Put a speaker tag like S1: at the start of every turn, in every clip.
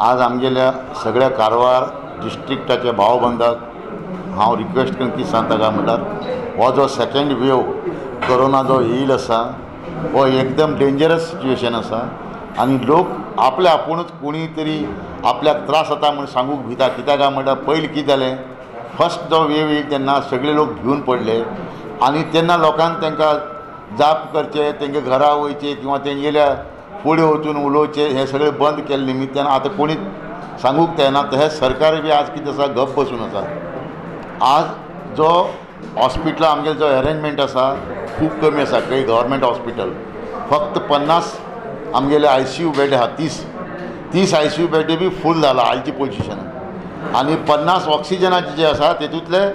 S1: आज आमगेल्या सगळ्या कारवार डिस्ट्रिक्टाच्या भावबंधाक हांव रिक्वेस्ट करन की सांगता काय म्हणल्यार हो जो सेकंड वेव कोरोना जो येयला आसा हो एकदम डेंजरस सिच्युएशन आसा आनी लोक आपल्या आपुणूच कोणी तरी आपल्याक त्रास जाता म्हूण सांगूंक भिता। कित्याक काय म्हणल्यार पयलीं कितें जालें, फर्स्ट जो वेव येयला तेन्ना सगळे लोक भिवन पडले आनी तेन्ना लोकांक तांकां जाप करचे, तेंगे घरा वयचे किंवा तेंगेल्या फुडें वचून उलोवचे हे सगळे बंद केले निमित्यान आतां कोणीच सांगूंक जायना। तशेंच सरकार बी आज कितें आसा गप बसून आसा। आज जो हॉस्पिटलां आमगे जो अरेंजमेंट आसा खूब कमी आसा। खंय गव्हर्मेंट हॉस्पिटल फक्त 50 आमगेले ICU बेड आहा, 30 ICU बेड बी फूल जाला आयची पोजिशन आनी 50 ऑक्सिजनाचे जे आसा तेतूंतले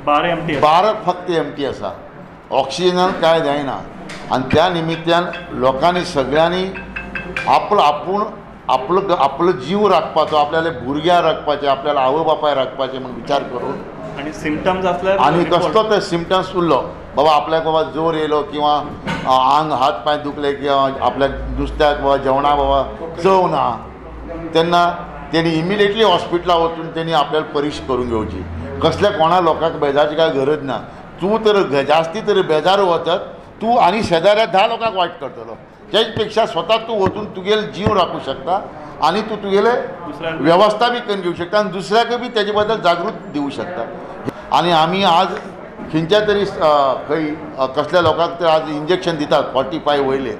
S1: 12 फक्त एमटी आसा। ऑक्सिजनान कांय जायना आनी त्या निमित्यान लोकांनी सगळ्यांनी आपलो जीव राखपाचो, आपल्याले भुरग्यां राखपाचे, आपल्याला आवय बापाय राखपाचे म्हणून विचार करून
S2: आनी सिम्पटम्स आसल्यार
S1: आनी कसलो ते सिम्पटम्स उरलो बाबा आपल्याक बाबा जोर येयलो किंवा आंग हात पांय दुखले किंवा आपल्याक नुस्त्याक बाबा जेवणा बाबा चव ना तेन्ना तेणी इमिडिएटली हॉस्पिटलां वचून तेणी आपल्याला परीक्षा करून घेवची। कसल्या कोणा लोकांक बेजारची काय गरज ना। तूं तर जास्ती तर बेजार वचत तूं आनी शेजाऱ्या 10 लोकांक वायट करतलो। तेच पेक्षा स्वता तूं वचून तुगेलो जीव राखूं शकता आनी तूं तुगेले वेवस्था बी करून घेवं शकता आनी दुसऱ्याक बी तेजे बद्दल जागृत दिवं शकता। आनी आमी आज खंयच्या तरी खंय कसल्या लोकांक तर आज इंजेक्शन दितात 45 वयले।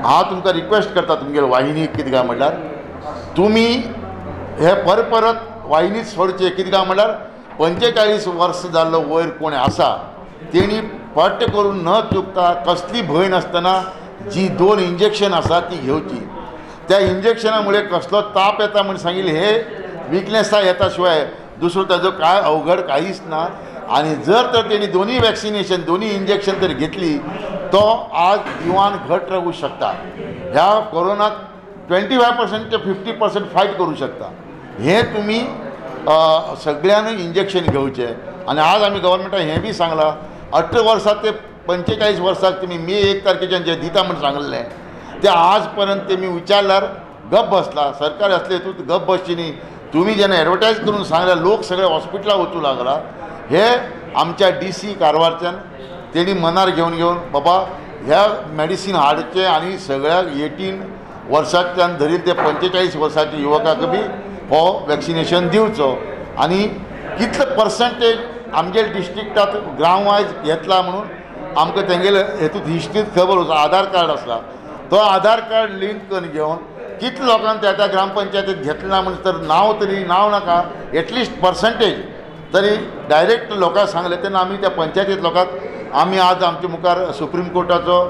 S1: हांव तुमकां रिक्वेस्ट करता तुमगेले वाहिनी कितें काय म्हणल्यार तुमी हे परत वाहिनीच सोडचे। कितें काय म्हणल्यार 45 वर्सां जाल्लो वयर कोण आसा तेणी पट्ट करून न चुकता कसली भंय नासतना जी 2 इंजेक्शन आसा ती घेवची। त्या इंजेक्शनामुळे कसलो ताप येता म्हणून सांगिल्लें हे विकनेसा येता शिवाय दुसरो ताजो काय अवघड काहीच ना। आनी जर तर तेणी दोन्ही इंजेक्शन तर घेतली तो आज जिवान घट रावू शकता। ह्या कोरोनाक 25% ते 50% फायट करू शकता। हे तुमी सगळ्यांनी इंजेक्शन घेवचें। आनी आज आमी गव्हर्मेंटान हें बी सांगलां 18 वर्सां ते 45 वर्साक तुमी मे 1 तारखेच्यान जे दिता म्हणून सांगलें ते आज पर्यंत तेमी विचारल्यार गप बसला। सरकार असले हितूंत गप बसची न्ही। तुमी जेन्ना एडवर्टायज करून सांगल्यार लोक सगळे हॉस्पिटलां वचूं लागला। हे आमच्या DC कारवारच्यान तेणी मनार घेवन बाबा ह्या मेडिसीन हाडचे आनी सगळ्या 18 वर्सांच्यान धरीत ते 45 वर्साच्या युवकाक बी हो वॅक्सिनेशन दिवचो। आनी कितले पर्संटेज आमगे डिस्ट्रिक्टात ग्राम वायज घेतला म्हणून आमकां तेंगेले हेतूंत हिस्ट्रीत खबर आसा। आधार कार्ड आसला तो आधार कार्ड लिंक करून घेवन कितले लोकांनी त्या ग्रामपंचायतीत घेतला म्हणून तर नांव नाका एटलिस्ट पर्संटेज तरी डायरेक्ट लोकांक सांगले तेन्ना आमी त्या पंचायतीत लोकांक आमी आज आमच्या मुखार सुप्रीम कोर्टाचो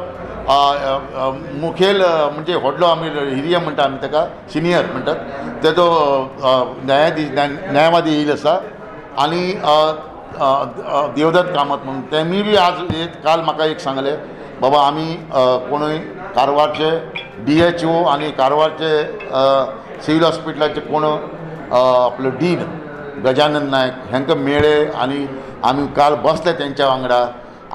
S1: मुखेल म्हणजे व्हडलो आमी हिरिया म्हणटा आमी ताका सिनियर म्हणटात तेजो न्यायवादी येयलो आसा आनी देवदत्त कामत म्हणून तेमी बी आज काल म्हाका एक सांगले बाबा आमी कोणूय कारवारचे DHO आनी कारवारचे सिव्हिल हॉस्पिटलाचे कोण आपलो डीन गजानन नायक हांकां मेळ्ळे आनी आमी काल बसले तेंच्या वांगडा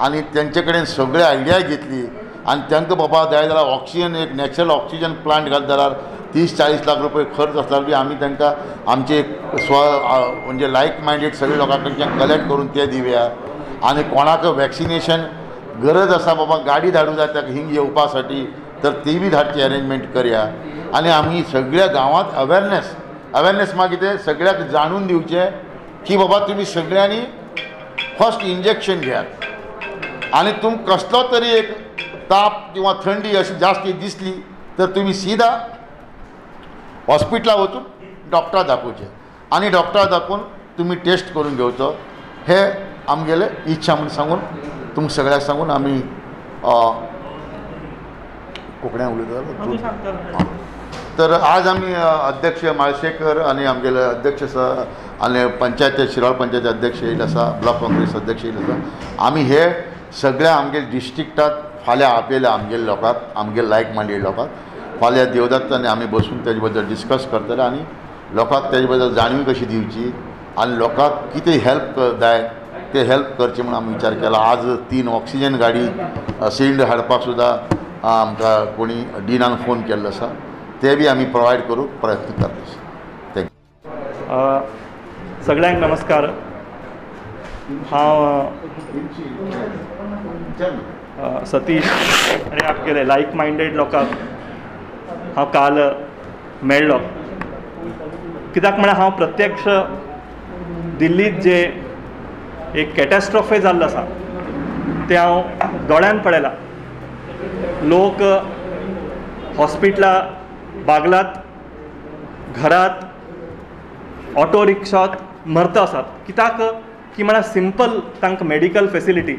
S1: आनी तेंचे कडेन सगळे आयडिया घेतली आनी तांकां बाबा जाय जाल्यार ऑक्सिजन एक नॅचरल ऑक्सिजन प्लांट घाल जाल्यार 30-40 लाख रुपये खर्च आसल्यार बी आमी तांकां आमचे म्हणजे लायक मायंडेड सगळे लोकां कडच्यान कलेक्ट करून ते दिवया। आनी कोणाक वॅक्सिनेशन गरज आसा बाबा गाडी धाडूं जाय ताका हिंग येवपासाठी तर ती बी धाडची अरेंजमेंट करया। आनी आमी सगळ्या गांवांत अवेरनेस मागीर ते सगळ्याक जाणून दिवचे की बाबा तुमी सगळ्यांनी फर्स्ट इंजेक्शन घेयात आनी तुमकां कसलो तरी एक ताप किंवा थंडी अशी जास्ती दिसली तर तुमी सीदा हॉस्पिटलां वचून डॉक्टराक दाखोवचें आनी डॉक्टराक दाखोवन तुमी टेस्ट करून घेवचो। हे आमगेले इच्छा म्हणून सांगून तुमकां सगळ्याक सांगून आमी कोंकणीन उलयता। तर आज आमी अध्यक्ष माळशेकर आनी आमगेले अध्यक्ष आसा आनी पंचायत शिरोळ पंचायत अध्यक्ष येयले आसा, ब्लॉक काँग्रेस अध्यक्ष येयले आसा। आमी हे सगळ्या आमगे डिस्ट्रिक्टात फाल्यां आपयल्या आमगेले लोकांक आमगे लायक मायंडेड लोकांक फाल्यां देवदत्तान आमी बसून तेजे बद्दल डिस्कस करतले आनी लोकांक तेजे बद्दल जाणीव कशी दिवची आनी लोकांक कितें हेल्प जाय ते हेल्प करचे म्हणून आमी विचार केला। आज 3 ऑक्सिजन गाडी सिलिंडर हाडपाक सुद्दां आमकां कोणी डिनान फोन केल्लो आसा ते बी आमी प्रोवायड करूंक प्रयत्न करता. थँक्यू.
S2: सगळ्यांक नमस्कार. हांव सतीश आनी आमगेले लायक मायंडेड लोकांक हांव काल मेळ्ळो. कित्याक म्हळ्यार हांव प्रत्यक्ष दिल्लीत जे एक कॅटॅस्ट्रॉफे जाल्लो आसा तें हांव दोळ्यान पळयलां. लोक हॉस्पिटलां बागलात, घरात, ऑटो रिक्षात मरता आसात. कित्याक की म्हळ्यार सिंपल तांकां मेडिकल फेसिलिटी,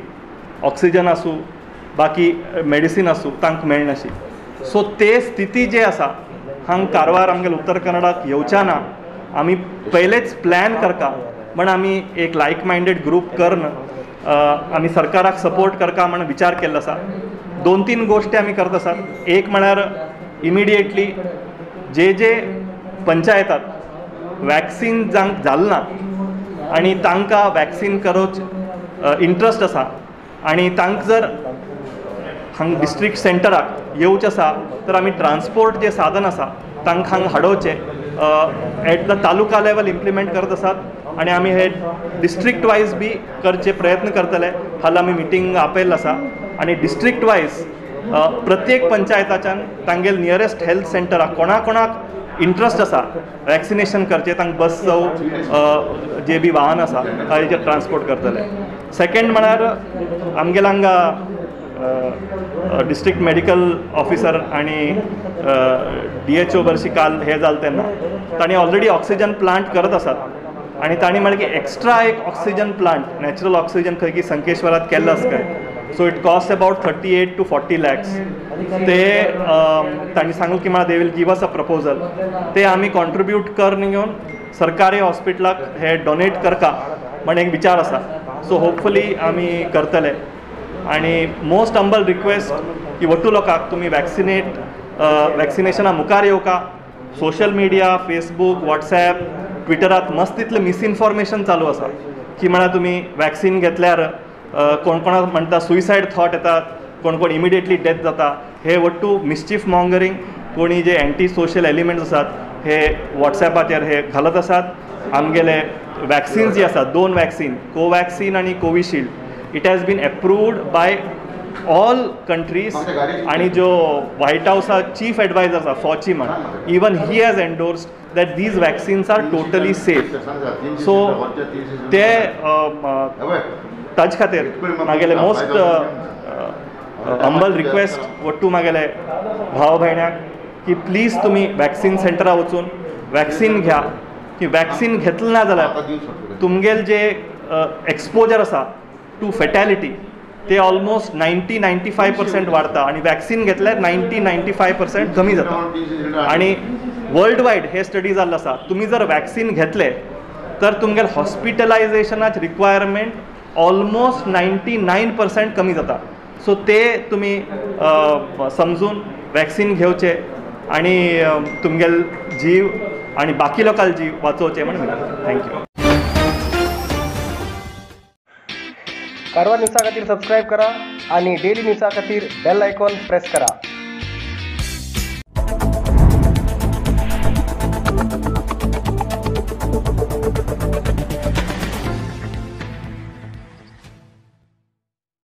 S2: ऑक्सिजन आसूं, बाकी मेडिसीन आसूं, तांकां मेळनाशी. सो ते स्थिती जे आसा हांगा कारवार आमगेले उत्तर कन्नडाक येवच्या ना. आमी पयलेच प्लॅन करता म्हण आमी एक लायक मायंडेड ग्रूप करून आमी सरकाराक सपोर्ट करता म्हण विचार केल्लो आसा. 2-3 गोश्टी आमी करता आसात. एक म्हळ्यार इमिडिएटली जे पंचायतात वॅक्सीन जांक जाल्लं ना आनी तांकां वॅक्सीन करूच इंट्रस्ट आसा आनी तांकां जर हांगा डिस्ट्रिक्ट सेंटराक येवचें आसा तर आमी ट्रान्सपोर्ट जे साधन आसा तांकां हांगा हाडोवचें at the taluka level implement करत आसात आनी आमी हे डिस्ट्रिक्ट वायज बी करचे प्रयत्न करतले. हाल आमी मिटींग आपयल्लें आसा आनी डिस्ट्रिक्ट वायज प्रत्येक पंचायताच्यान तांगेल नियरेस्ट हेल्थ सेंटराक कोणाक इंट्रस्ट आसा वॅक्सिनेशन करचें तांकां बस जावं जे बी वाहन आसा ताजेर ट्रान्सपोर्ट करतले. सेकेंड म्हळ्यार आमगेले हांगा डिस्ट्रिक्ट मेडिकल ऑफिसर आनी DHO बरशी काल हे जालें तेन्ना तांणी ऑलरेडी ऑक्सिजन प्लांट करत आसात आनी तांणी म्हळें की एक्स्ट्रा एक ऑक्सिजन प्लांट नॅचरल ऑक्सिजन खंय की संकेश्वरात केल्लो आसा काय. So it cost about 38 to 40 lakhs. ते तांणी सांगलें की म्हळ्यार they will give us a proposal. ते आमी कॉन्ट्रिब्यूट करून घेवन सरकारी हॉस्पिटलाक हे डोनेट करता म्हण एक विचार आसा. सो होपफुली आमी करतले. आनी मोस्ट हंबल रिक्वेस्ट की वटू लोकांक तुमी वॅक्सिनेशना मुखार येवका. सोशल मिडिया, फेसबूक, वॉट्सॅप, ट्विटरात मस्त तितलें मिसइन्फॉर्मेशन चालू आसा की म्हळ्यार तुमी वॅक्सीन घेतल्यार कोण कोणाक म्हणटा सुइसायड थॉट येतात, कोण इमिडिएटली डेथ जाता. हे वट्टू मिस्चीफ मॉंगरिंग कोणी जे एंटी सोशल एलिमेंट्स आसात हे वॉट्सॅपाचेर हे घालत आसात. आमगेले वॅक्सिन्स जी आसात 2 वॅक्सीन, कोवॅक्सीन आनी Covishield, it has been approved by all countries. आनी जो व्हाईट हाऊसा चीफ एडवायजर आसा फॉची म्हण, even he has endorsed that these vaccines are totally safe. So ते ताजे खातीर म्हागेले मोस्ट हंबल रिक्वेस्ट वट्टू म्हागेले भाव भयण्याक की प्लीज तुमी वॅक्सीन सेंटरार वचून वॅक्सीन घ्या. की वॅक्सीन घेतलें ना जाल्यार तुमगेल जे एक्सपोजर आसा टू फेटॅलिटी ते ऑलमोस्ट 90-95% वाडता आनी वॅक्सीन घेतल्यार 90-95% कमी जाता. आनी वर्ल्ड वायड हे स्टडी जाल्लो आसा. तुमी जर वॅक्सीन घेतले तर तुमगेल हॉस्पिटलायजेशनाची रिक्वायरमेंट ऑलमोस्ट 99% कमी जाता. सो ते तुमी समजून वॅक्सीन घेवचे आनी तुमगेल जीव आनी बाकी लोकांचे जीव वाचोवचे म्हणून थँक्यू.
S3: कारवार न्यूज़ा खातीर सबस्क्राईब करा आणि डेली न्यूज़ा खातीर बेल आयकॉन प्रेस करा.